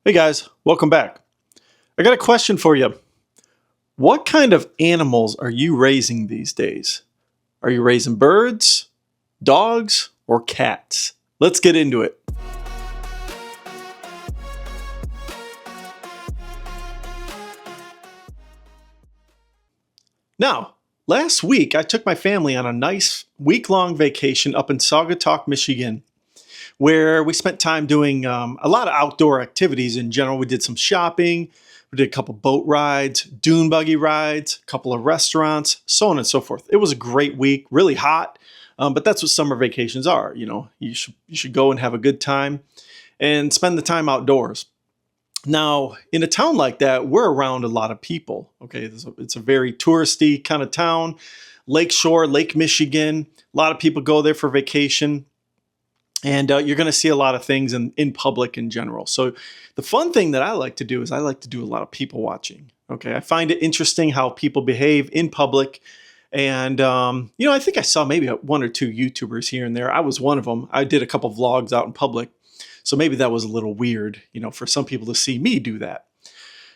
Hey guys, welcome back. I got a question for you. What kind of animals are you raising these days? Are you raising birds, dogs, or cats? Let's get into it. Now, last week I took my family on a nice week-long vacation up in Saugatuck, Michigan, where we spent time doing a lot of outdoor activities in general. We did some shopping, we did a couple boat rides, dune buggy rides, a couple of restaurants, so on and so forth. It was a great week, really hot, but that's what summer vacations are. You should go and have a good time and spend the time outdoors. Now, in a town like that, we're around a lot of people. Okay, it's a very touristy kind of town, lakeshore, Lake Michigan. A lot of people go there for vacation. And you're going to see a lot of things in public in general. So the fun thing that I like to do is I like to do a lot of people watching. Okay, I find it interesting how people behave in public. And, I think I saw maybe one or two YouTubers here and there. I was one of them. I did a couple vlogs out in public. So maybe that was a little weird, for some people to see me do that.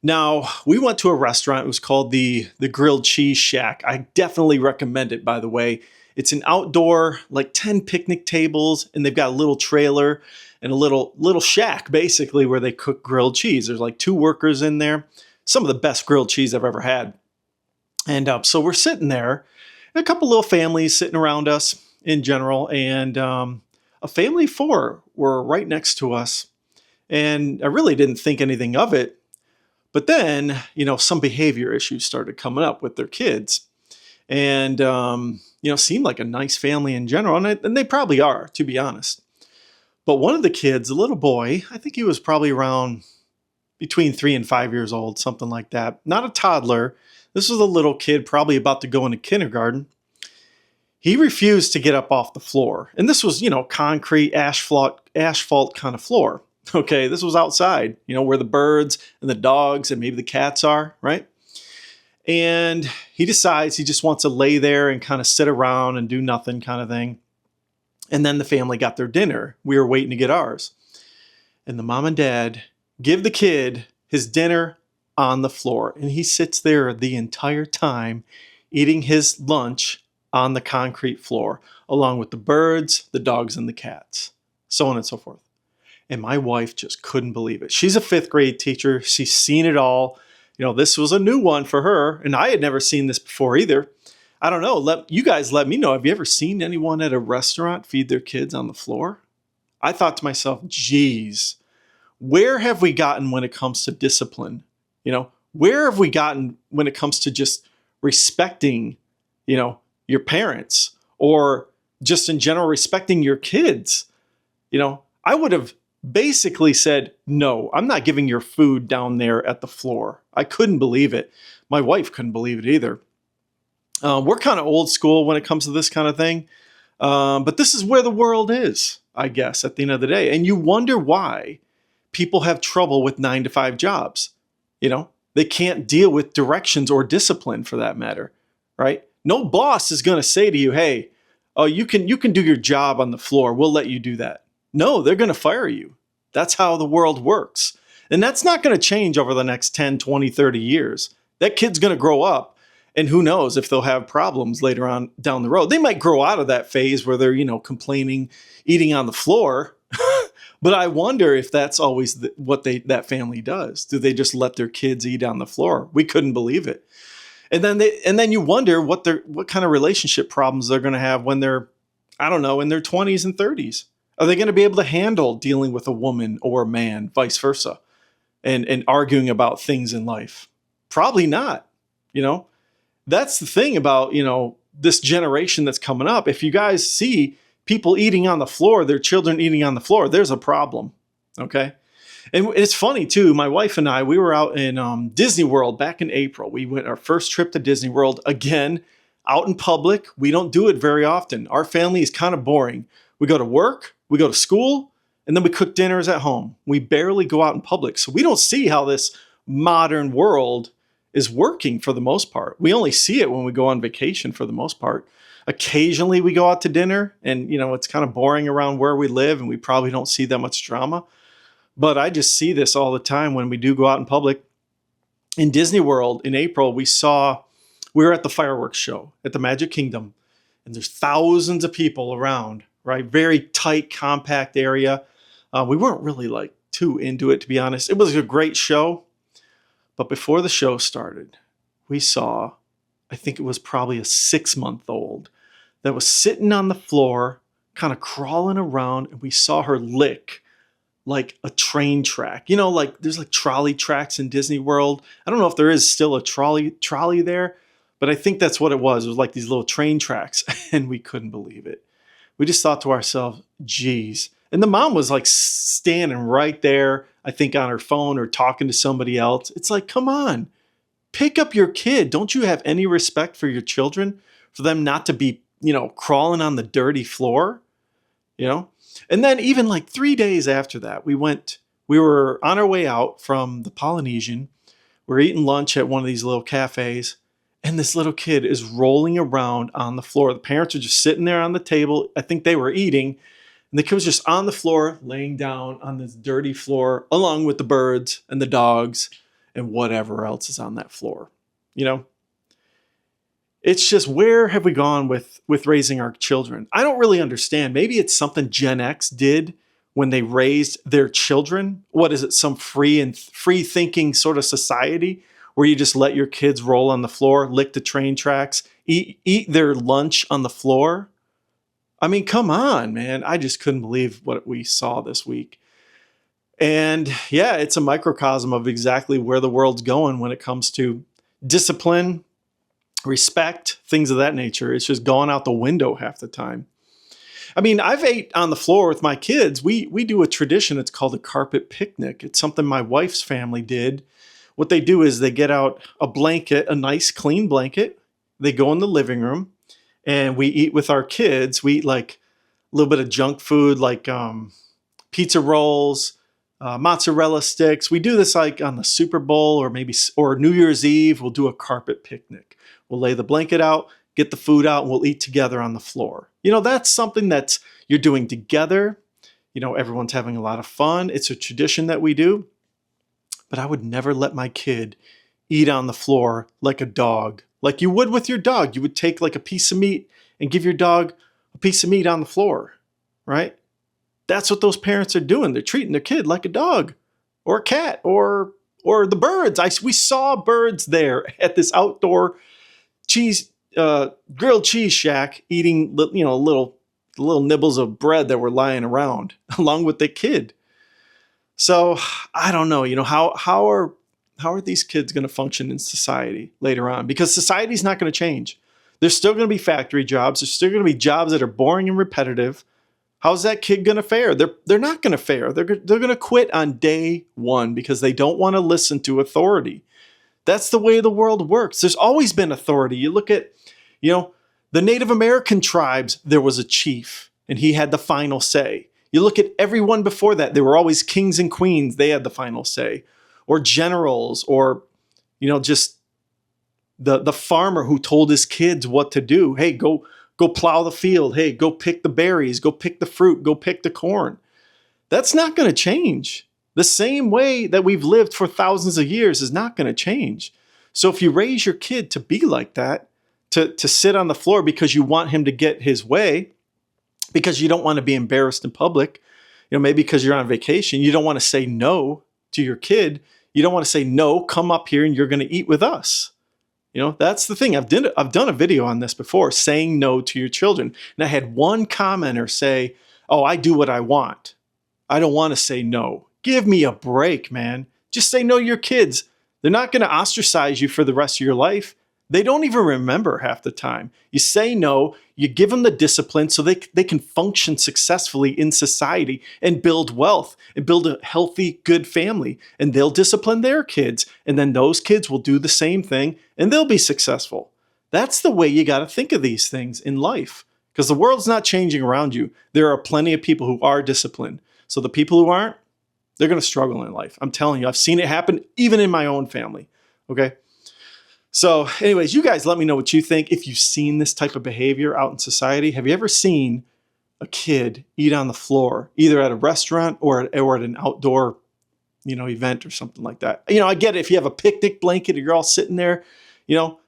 Now, we went to a restaurant. It was called the Grilled Cheese Shack. I definitely recommend it, by the way. It's an outdoor, like 10 picnic tables, and they've got a little trailer and a little shack, basically, where they cook grilled cheese. There's like two workers in there. Some of the best grilled cheese I've ever had. And so we're sitting there, and a couple little families sitting around us in general, and a family of four were right next to us. And I really didn't think anything of it. But then, some behavior issues started coming up with their kids. And, seemed like a nice family in general. And they probably are, to be honest. But one of the kids, a little boy, I think he was probably around between 3 and 5 years old, something like that. Not a toddler. This was a little kid, probably about to go into kindergarten. He refused to get up off the floor. And this was, concrete, asphalt kind of floor. Okay, this was outside, where the birds and the dogs and maybe the cats are, right? And he decides he just wants to lay there and kind of sit around and do nothing kind of thing. And then the family got their dinner. We were waiting to get ours. And the mom and dad give the kid his dinner on the floor. And he sits there the entire time eating his lunch on the concrete floor, along with the birds, the dogs, and the cats, so on and so forth. And my wife just couldn't believe it. She's a fifth grade teacher. She's seen it all. This was a new one for her, and I had never seen this before either. I don't know. You guys let me know. Have you ever seen anyone at a restaurant feed their kids on the floor? I thought to myself, geez, where have we gotten when it comes to discipline? Where have we gotten when it comes to just respecting, your parents, or just in general respecting your kids? I would have basically said, no, I'm not giving your food down there at the floor. I couldn't believe it. My wife couldn't believe it either. We're kind of old school when it comes to this kind of thing. But this is where the world is, I guess, at the end of the day. And you wonder why people have trouble with 9-to-5 jobs. They can't deal with directions or discipline for that matter, right? No boss is going to say to you, hey, oh, you can do your job on the floor. We'll let you do that. No, they're going to fire you. That's how the world works. And that's not going to change over the next 10, 20, 30 years. That kid's going to grow up, and who knows if they'll have problems later on down the road. They might grow out of that phase where they're, complaining, eating on the floor. But I wonder if that's always what that family does. Do they just let their kids eat on the floor? We couldn't believe it. And then you wonder what kind of relationship problems they're going to have when they're, I don't know, in their 20s and 30s. Are they going to be able to handle dealing with a woman or a man, vice versa, and arguing about things in life? Probably not. That's the thing about, this generation that's coming up. If you guys see people eating on the floor, their children eating on the floor, there's a problem. Okay. And it's funny too. My wife and I, we were out in Disney World back in April. We went our first trip to Disney World again, out in public. We don't do it very often. Our family is kind of boring. We go to work, we go to school, and then we cook dinners at home. We barely go out in public. So we don't see how this modern world is working for the most part. We only see it when we go on vacation for the most part. Occasionally we go out to dinner and, it's kind of boring around where we live and we probably don't see that much drama. But I just see this all the time when we do go out in public. In Disney World in April, we were at the fireworks show at the Magic Kingdom, and there's thousands of people around, right? Very tight, compact area. We weren't really like too into it, to be honest. It was a great show, but before the show started, we saw, I think it was probably a 6-month-old that was sitting on the floor, kind of crawling around, and we saw her lick like a train track. Like there's like trolley tracks in Disney World. I don't know if there is still a trolley there, but I think that's what it was. It was like these little train tracks, and we couldn't believe it. We just thought to ourselves, geez. And the mom was like standing right there, I think on her phone or talking to somebody else. It's like, come on, pick up your kid. Don't you have any respect for your children, for them not to be, crawling on the dirty floor, And then even like 3 days after that, we were on our way out from the Polynesian. We're eating lunch at one of these little cafes, and this little kid is rolling around on the floor. The parents are just sitting there on the table. I think they were eating, and the kid was just on the floor, laying down on this dirty floor, along with the birds and the dogs and whatever else is on that floor. It's just, where have we gone with raising our children? I don't really understand. Maybe it's something Gen X did when they raised their children. What is it? Some free thinking sort of society where you just let your kids roll on the floor, lick the train tracks, eat their lunch on the floor. I mean, come on, man. I just couldn't believe what we saw this week. And yeah, it's a microcosm of exactly where the world's going when it comes to discipline, respect, things of that nature. It's just going out the window half the time. I mean, I've ate on the floor with my kids. We do a tradition. It's called a carpet picnic. It's something my wife's family did. What they do is they get out a blanket, a nice clean blanket. They go in the living room and we eat with our kids. We eat like a little bit of junk food, like pizza rolls, mozzarella sticks. We do this like on the Super Bowl or New Year's Eve. We'll do a carpet picnic. We'll lay the blanket out, get the food out, and we'll eat together on the floor. That's something that you're doing together. Everyone's having a lot of fun. It's a tradition that we do. But I would never let my kid eat on the floor like a dog. Like you would with your dog. You would take like a piece of meat and give your dog a piece of meat on the floor, right? That's what those parents are doing. They're treating their kid like a dog or a cat or the birds. We saw birds there at this outdoor grilled cheese shack, eating little nibbles of bread that were lying around along with the kid. So I don't know, how are these kids going to function in society later on? Because society's not going to change. There's still going to be factory jobs. There's still going to be jobs that are boring and repetitive. How's that kid going to fare? They're not going to fare. They're going to quit on day one because they don't want to listen to authority. That's the way the world works. There's always been authority. You look at, the Native American tribes, there was a chief and he had the final say. You look at everyone before that, they were always kings and queens. They had the final say. Or generals, or, just the farmer who told his kids what to do. Hey, go plow the field. Hey, go pick the berries, go pick the fruit, go pick the corn. That's not going to change. The same way that we've lived for thousands of years is not going to change. So if you raise your kid to be like that, to sit on the floor because you want him to get his way, because you don't want to be embarrassed in public, maybe because you're on vacation, you don't want to say no to your kid. You don't want to say, no, come up here and you're going to eat with us. That's the thing. I've done a video on this before, saying no to your children. And I had one commenter say, oh, I do what I want. I don't want to say no. Give me a break, man. Just say no to your kids. They're not going to ostracize you for the rest of your life. They don't even remember half the time. You say no, you give them the discipline so they can function successfully in society and build wealth and build a healthy, good family. And they'll discipline their kids. And then those kids will do the same thing and they'll be successful. That's the way you got to think of these things in life, because the world's not changing around you. There are plenty of people who are disciplined. So the people who aren't, they're going to struggle in life. I'm telling you, I've seen it happen even in my own family. Okay. So anyways, you guys let me know what you think. If you've seen this type of behavior out in society, have you ever seen a kid eat on the floor, either at a restaurant or at an outdoor event or something like that. I get it if you have a picnic blanket or you're all sitting there,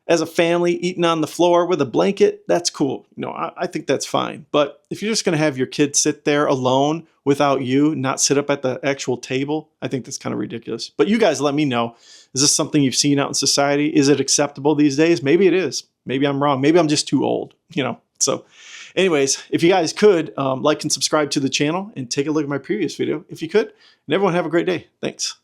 as a family eating on the floor with a blanket, that's cool. I think that's fine. But if you're just going to have your kids sit there alone without you, not sit up at the actual table, I think that's kind of ridiculous. But you guys let me know. Is this something you've seen out in society? Is it acceptable these days? Maybe it is. Maybe I'm wrong. Maybe I'm just too old, So anyways, if you guys could like and subscribe to the channel and take a look at my previous video, if you could. And everyone have a great day. Thanks.